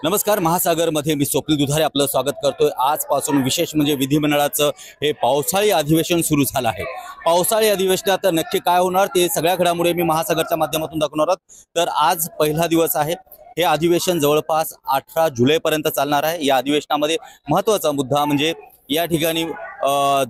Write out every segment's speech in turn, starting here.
नमस्कार, महासागरमध्ये मी स्वप्नील दुधारे आपलं स्वागत करतोय। आजपासून विशेष म्हणजे विधिमंडळाचं हे पावसाळी अधिवेशन सुरू झालं आहे। पावसाळी अधिवेशनात नक्की काय होणार ते सगळ्या घडामोडी मी महासागरच्या माध्यमातून दाखवणार आहोत। तर आज पहिला दिवस आहे। हे अधिवेशन जवळपास 18 जुलैपर्यंत चालणार आहे। या अधिवेशनामध्ये महत्त्वाचा मुद्दा म्हणजे या ठिकाणी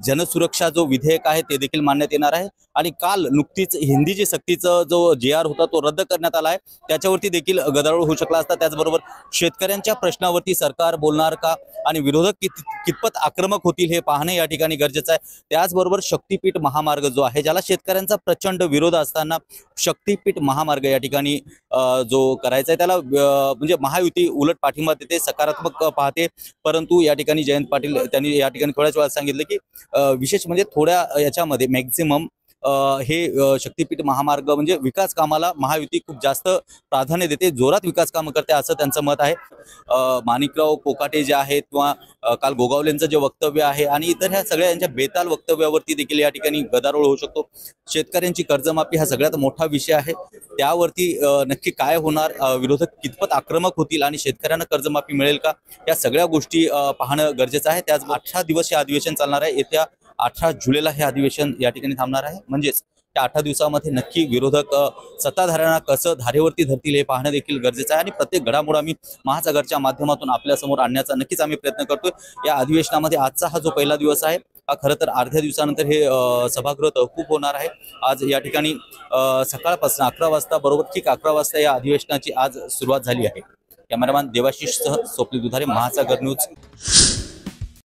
जनसुरक्षा जो विधेयक आहे ते देखील मांडण्यात येणार आहे। आणि काल नुकतीच हिंदीची सक्तीचा जो जे.आर होता तो रद्द करण्यात आला आहे, त्याच्यावरती देखील गदारोळ होऊ शकला असता। त्याचबरोबर शेतकऱ्यांच्या प्रश्नावरती सरकार बोलणार का आणि विरोधक कितपत आक्रमक होतील हे पाहणे या ठिकाणी गरजेचं आहे। त्याचबरोबर शक्तीपीठ महामार्ग जो आहे, ज्याला शेतकऱ्यांचा प्रचंड विरोध असताना शक्तीपीठ महामार्ग या ठिकाणी जो करायचा आहे त्याला म्हणजे महायुती उलट पाठिंबा देते, सकारात्मक पाहते। परंतु या ठिकाणी जयंत पाटील त्यांनी या ठिकाणी थोड्याच वेळात सांगितलं की विशेष म्हणजे थोड्या याच्यामध्ये मॅक्झिमम हे शक्तीपीठ महामार्ग म्हणजे विकास कामाला महायुती खूप जास्त प्राधान्य देते, जोरात विकास कामं करते असं त्यांचं मत आहे। माणिकराव कोकाटे जे आहेत किंवा काल गोगावलेंचं जे वक्तव्य आहे आणि इतर ह्या सगळ्या यांच्या बेताल वक्तव्यावरती देखील या ठिकाणी गदारोळ होऊ शकतो। शेतकऱ्यांची कर्जमाफी हा सगळ्यात मोठा विषय आहे, त्यावरती नक्की काय होणार, विरोधक कितपत आक्रमक होतील आणि शेतकऱ्यांना कर्जमाफी मिळेल का, या सगळ्या गोष्टी पाहणं गरजेचं आहे। त्याच 18 दिवस हे अधिवेशन चालणार आहे। येत्या 18 जुलैला हे अधिवेशन या ठिकाणी थांबणार आहे। म्हणजेच त्या 18 दिवसामध्ये नक्की विरोधक सत्ताधाऱ्यांना कसं धारेवरती धरतील हे पाहणं देखील गरजेचं आहे। आणि प्रत्येक घडामोड आम्ही महासागरच्या माध्यमातून आपल्यासमोर आणण्याचा नक्कीच आम्ही प्रयत्न करतोय। या अधिवेशनामध्ये आजचा हा जो पहिला दिवस आहे, खरं तर अर्ध्या दिवसानंतर हे सभागृह तहकूब होणार आहे। आज या ठिकाणी सकाळपासून 11 वाजता बरोबर ठीक 11 वाजता या अधिवेशनाची आज सुरुवात झाली आहे। कॅमेरामॅन देवाशिष सह स्वप्नील दुधारे, महासागर न्यूज।